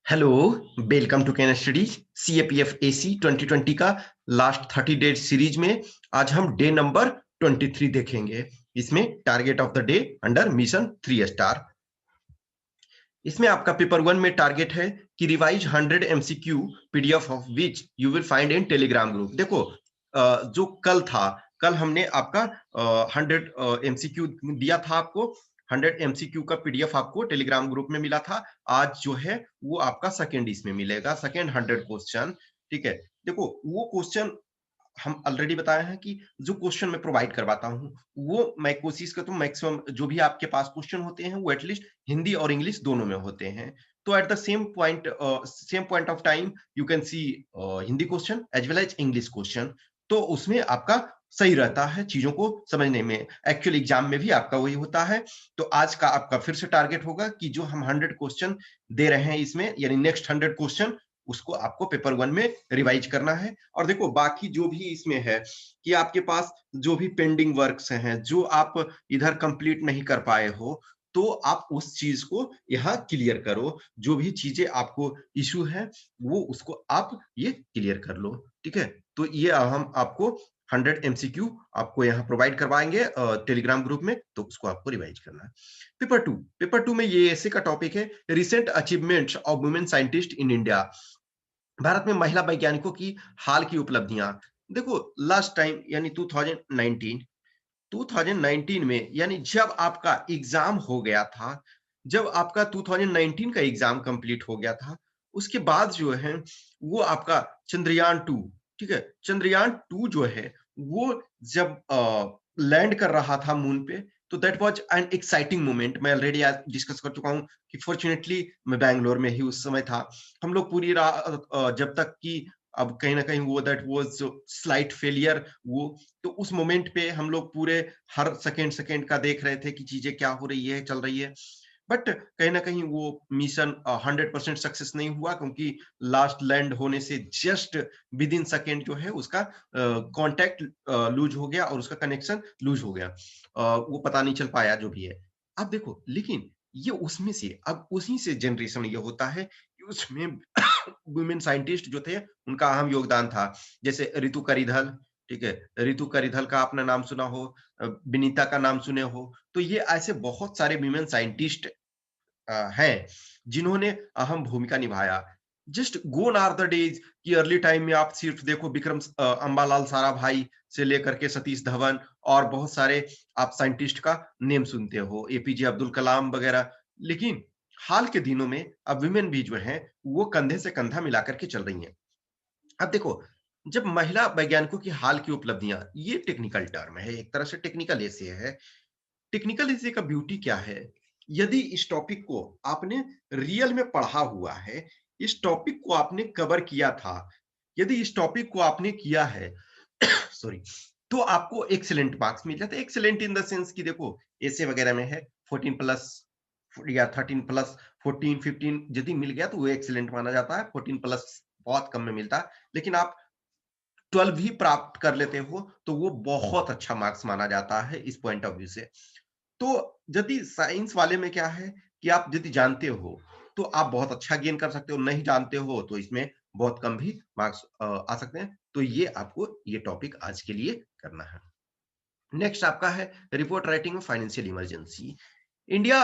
Hello, welcome to Can Studies CAPF AC 2020 का last 30 days series में आज हम डे नंबर 23 देखेंगे। इसमें target of the day under mission 3 star. इसमें आपका पेपर 1 में टारगेट है कि revise 100 MCQ PDF of which you will find in Telegram group. देखो, जो कल था, कल हमने आपका 100 एमसीक्यू दिया था आपको। 100 एमसीक्यू का पीडीएफ आपको टेलीग्राम ग्रुप में मिला था। आज जो है वो आपका सेकेंड इसमें मिलेगा, सेकेंड 100 क्वेश्चन। ठीक है, देखो वो क्वेश्चन हम ऑलरेडी बताए हैं कि जो क्वेश्चन मैं प्रोवाइड करवाता हूँ वो मैं कोशिश करता हूँ मैक्सिमम जो भी आपके पास क्वेश्चन होते हैं वो एटलीस्ट हिंदी और इंग्लिश दोनों में होते हैं। तो at the same point of time you can see Hindi question as well as English question. तो उसमें आपका सही रहता है चीजों को समझने में। एक्चुअल एग्जाम में भी आपका वही होता है। तो आज का आपका फिर से टारगेट होगा कि जो हम 100 क्वेश्चन दे रहे हैं इसमें, यानी नेक्स्ट 100 क्वेश्चन उसको आपको पेपर 1 में रिवाइज करना है। और देखो बाकी जो भी इसमें है कि आपके पास जो भी पेंडिंग वर्क्स हैं जो आप इधर कंप्लीट नहीं कर पाए हो, तो आप उस चीज को यहाँ क्लियर करो। जो भी चीजें आपको इशू है वो उसको आप ये क्लियर कर लो। ठीक है, तो ये हम आपको 100 एमसीक्यू आपको यहाँ प्रोवाइड करवाएंगे टेलीग्राम ग्रुप में, तो उसको आपको रिवाइज करना है। पेपर टू में ये ऐसे का टॉपिक है recent achievements of women scientist in India. Bharat में महिला वैज्ञानिकों की हाल की उपलब्धियां। देखो लास्ट टाइम यानी 2019 में, यानी जब आपका एग्जाम हो गया था, जब आपका 2019 का एग्जाम कंप्लीट हो गया था, उसके बाद जो है वो आपका चंद्रयान 2, ठीक है, चंद्रयान 2 जो है वो जब लैंड कर रहा था मून पे, तो that was an exciting moment. मैं ऑलरेडी आज डिस्कस कर चुका हूं कि फॉर्चुनेटली मैं बैंगलोर में ही उस समय था। हम लोग पूरी रात जब तक कि अब कहीं ना कहीं वो दैट वाज स्लाइट फेलियर वो, तो उस मोमेंट पे हम लोग पूरे हर सेकेंड सेकेंड का देख रहे थे कि चीजें क्या हो रही है, चल रही है। बट कहीं ना कहीं वो मिशन 100% सक्सेस नहीं हुआ, क्योंकि लास्ट लैंड होने से जस्ट विद इन सेकेंड जो है उसका कांटेक्ट लूज हो गया और उसका कनेक्शन लूज हो गया। वो पता नहीं चल पाया जो भी है। अब देखो, लेकिन ये उसमें से अब उसी से जनरेशन ये होता है कि उसमें वुमेन साइंटिस्ट जो थे उनका अहम योगदान था। जैसे ऋतु करिधल, ठीक है, ऋतु करिधल का आपने नाम सुना हो, विनीता का नाम सुने हो। तो ये ऐसे बहुत सारे वीमेन साइंटिस्ट हैं जिन्होंने अहम भूमिका निभाया। Just gone are the days कि अर्ली टाइम में आप सिर्फ देखो विक्रम अंबालाल साराभाई से लेकर के सतीश धवन और बहुत सारे आप साइंटिस्ट का नेम सुनते हो, एपीजे अब्दुल कलाम वगैरह। लेकिन हाल के दिनों में अब विमेन भी जो है वो कंधे से कंधा मिलाकर के चल रही हैं। अब देखो, जब महिला वैज्ञानिकों की हाल की उपलब्धियां, ये टेक्निकल टर्म है, एक तरह से टेक्निकल एसे है। टेक्निकल एसे का ब्यूटी क्या है, यदि इस टॉपिक को आपने रियल में पढ़ा हुआ है, इस टॉपिक को आपने कवर किया था, यदि इस टॉपिक को आपने किया है सॉरी, तो आपको एक्सीलेंट मार्क्स मिल जाते हैं। एक्सीलेंट इन द सेंस कि देखो ऐसे वगैरह में है 14 प्लस या 13 प्लस 14 15 यदि मिल गया तो वो एक्सीलेंट माना जाता है। 14 प्लस बहुत कम में मिलता है, लेकिन आप 12 भी प्राप्त कर लेते हो तो वो बहुत अच्छा मार्क्स माना जाता है इस पॉइंट ऑफ व्यू से। तो यदि साइंस वाले में क्या है कि आप यदि जानते हो तो आप बहुत अच्छा गेन कर सकते हो, नहीं जानते हो तो इसमें बहुत कम भी मार्क्स आ सकते हैं। तो ये आपको ये टॉपिक आज के लिए करना है। नेक्स्ट आपका है report writing of financial emergency. India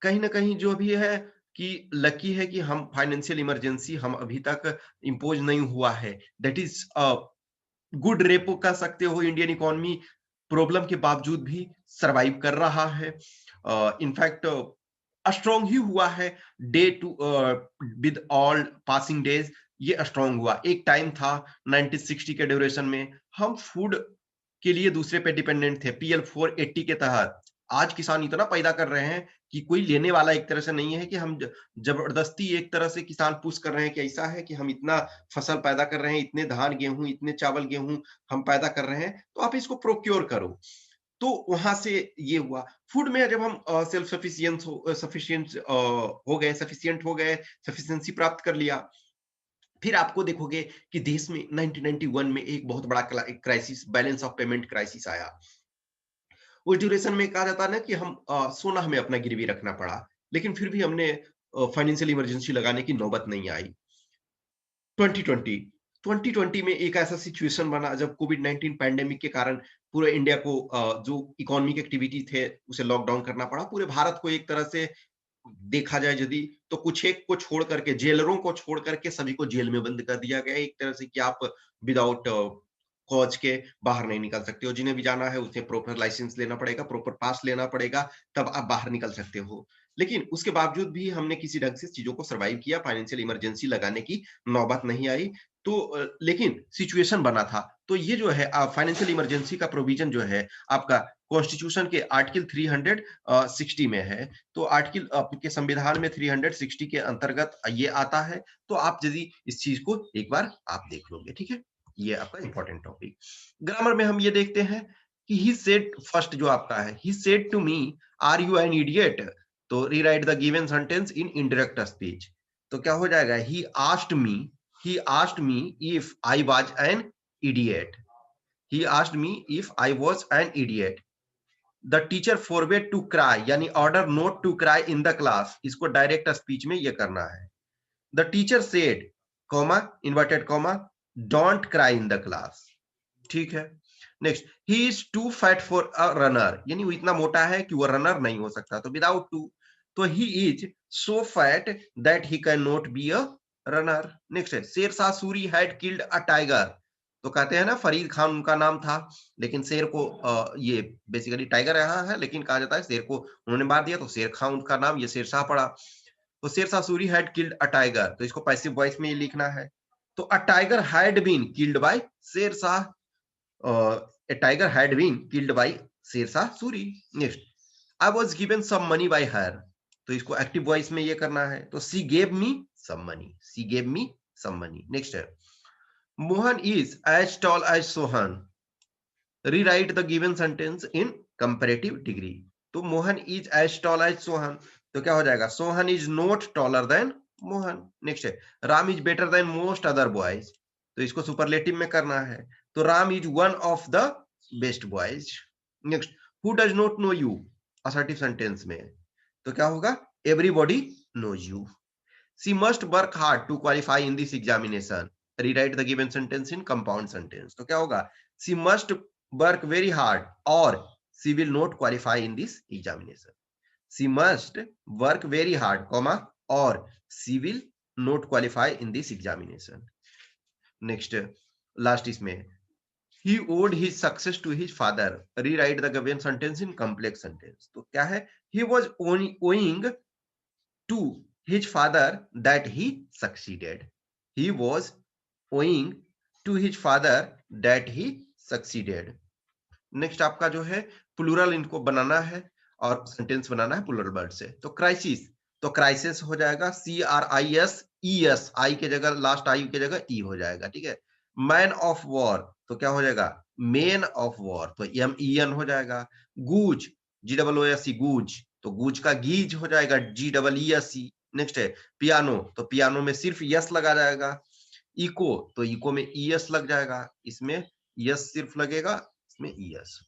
कहीं ना कहीं जो भी है कि लकी है कि हम फाइनेंशियल इमरजेंसी हम अभी तक इम्पोज नहीं हुआ है। दैट इज गुड रेपो कह सकते हो। इंडियन इकोनॉमी प्रॉब्लम के बावजूद भी सरवाइव कर रहा है। इनफैक्ट स्ट्रॉन्ग ही हुआ है day to with all passing days. ये स्ट्रॉन्ग हुआ। एक टाइम था 1960 के ड्यूरेशन में हम फूड के लिए दूसरे पे डिपेंडेंट थे पीएल 480 के तहत। आज किसान इतना पैदा कर रहे हैं कि कोई लेने वाला एक तरह से नहीं है कि हम जबरदस्ती एक तरह से किसान पुश कर रहे हैं कि ऐसा है कि हम इतना फसल पैदा कर रहे हैं, इतने धान गेहूं, इतने चावल गेहूं हम पैदा कर रहे हैं, तो आप इसको प्रोक्योर करो। तो वहां से ये हुआ। फूड में जब हम सेल्फ सफिशिएंट हो गए, सफिशिएंट हो गए, सफिशिएंसी प्राप्त कर लिया, फिर आपको देखोगे कि देश में 1991 में एक बहुत बड़ा crisis, balance of payment crisis आया। उस ड्यूरेशन में कहा जाता है ना कि हम सोना हमें अपना गिरवी रखना पड़ा, लेकिन फिर भी हमने फाइनेंशियल इमरजेंसी लगाने की नौबत नहीं आई। 2020 2020 में एक ऐसा सिचुएशन बना जब कोविड-19 पैंडेमिक के कारण पूरे इंडिया को जो इकोनॉमिक एक्टिविटी थे उसे लॉकडाउन करना पड़ा। पूरे भारत को एक तरह से देखा जाए यदि तो कुछ एक को छोड़ करके जेलरों को छोड़ करके सभी को जेल में बंद कर दिया गया है एक तरह से कि आप विदाउट कॉज के बाहर नहीं निकल सकते हो। जिन्हें भी जाना है उसे प्रॉपर लाइसेंस लेना पड़ेगा, प्रॉपर पास लेना पड़ेगा, तब आप बाहर निकल सकते हो। लेकिन उसके बावजूद भी हमने किसी ढंग से चीज़ों को सर्वाइव किया, फाइनेंशियल इमरजेंसी लगाने की नौबत नहीं आई। तो लेकिन सिचुएशन बना था। तो ये जो है फाइनेंशियल इमरजेंसी का प्रोविज़न जो है आपका कॉन्स्टिट्यूशन के आर्टिकल 360 में है। तो आर्टिकल आपके संविधान में 360 के अंतर्गत ये आता है। तो आप यदि इस चीज़ को एक बार आप देख लोगे, ठीक है? ये आपका इंपॉर्टेंट टॉपिक। ग्रामर में हम ये देखते हैं कि ही सेड फर्स्ट जो आपका है, he said to me are you an idiot? तो rewrite the given sentence in indirect speech. तो क्या हो जाएगा? he asked me if I was an idiot. He asked me if I was an idiot. The teacher forbade to cry यानी order not to cry in the class. इसको direct speech में ये करना है। The teacher said comma inverted comma don't cry in the class. ठीक है। Next, he is too fat for a runner यानी वो इतना मोटा है कि वो रनर नहीं हो सकता। तो विदाउट टू, तो he is so fat that he can not be a runner. Next है, Sher Shah Suri had killed a tiger. तो कहते हैं ना फरीद खान उनका नाम था, लेकिन शेर को ये बेसिकली टाइगर रहा है, लेकिन कहा जाता है शेर को उन्होंने मार दिया तो शेर खान उनका नाम, ये शेरशाह पड़ा। तो Sher Shah Suri had killed a tiger, तो इसको पैसिव वॉइस में ये लिखना है। तो a tiger had been killed by Sher Shah, a tiger had been killed by Sher Shah Suri. Next, I was given some money by her. तो इसको एक्टिव वॉइस में ये करना है। तो she gave me some money, she gave me some money. Next है, Mohan is as tall as Sohan. Rewrite the given sentence in comparative degree. तो Mohan is as tall as Sohan, तो क्या हो जाएगा? Sohan is not taller than Mohan. Next है, Ram is better than most other boys. तो इसको superlative में करना है। तो Ram is one of the best boys. Next, who does not know you, assertive sentence में। तो क्या होगा? Everybody knows you. She must work hard to qualify in this examination. Rewrite the given sentence in compound sentence. तो क्या होगा? She must work very hard or she will not qualify in this examination. She must work very hard, comma, or she will not qualify in this examination. Next, last इसमें, he owed his success to his father. Rewrite the given sentence in complex sentence. तो क्या है? He was owing to his father that he succeeded. He was owing to his father that he succeeded. Next आपका जो है plural इनको बनाना है और sentence बनाना है प्लूरल वर्ड से। तो क्राइसिस, तो क्राइसिस हो जाएगा CRISES, आई के जगह लास्ट आई के जगह ई हो जाएगा, ठीक है। मैन ऑफ वॉर, तो क्या हो जाएगा? मेन ऑफ वॉर, तो MEN हो जाएगा। गूज, GOOS, गूज, तो गूज का गीज हो जाएगा GEESE। नेक्स्ट है पियानो, तो पियानो में सिर्फ यस लगा जाएगा। इको, तो इको में ES लग जाएगा, इसमें यस सिर्फ लगेगा, में ईयर्स।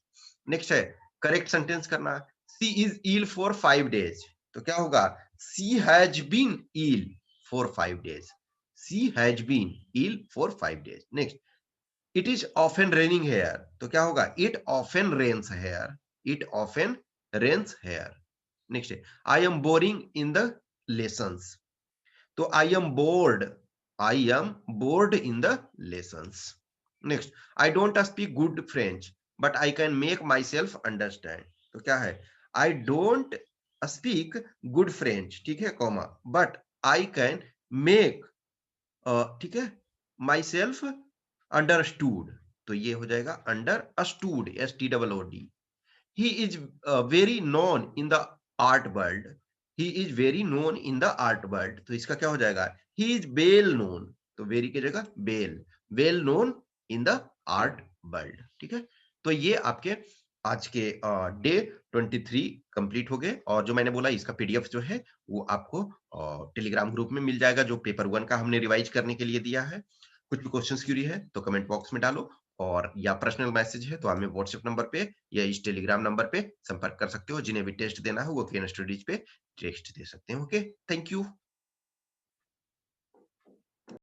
नेक्स्ट है करेक्ट सेंटेंस करना। She is ill for 5 days, तो क्या होगा? She has been ill for 5 days। She has been ill for 5 days। Next, it is often raining here, तो क्या होगा? It often rains here, it often rains here. Next है I am boring in the lessons, तो I am bored in the lessons. Next, I don't speak good French but I can make my self understand, तो क्या है? आई don't speak good French, ठीक है, comma, but I can make, ठीक है, my self understood, तो ये हो जाएगा understood, STOOD। He is very known in the art world, he is very known in the art world, तो इसका क्या हो जाएगा? ही इज वेल नोन, तो वेरी की जगह well known in the art world, ठीक है। तो ये आपके आज के डे 23 कंप्लीट हो गए, और जो मैंने बोला इसका PDF जो है वो आपको टेलीग्राम ग्रुप में मिल जाएगा, जो पेपर 1 का हमने रिवाइज करने के लिए दिया है। कुछ भी क्वेश्चंस क्यूरी है तो कमेंट बॉक्स में डालो, और या पर्सनल मैसेज है तो आप हमें व्हाट्सएप नंबर पे या इस टेलीग्राम नंबर पे संपर्क कर सकते हो। जिन्हें भी टेस्ट देना है वो केन स्टडीज पे टेस्ट दे सकते हैं। Okay, thank you.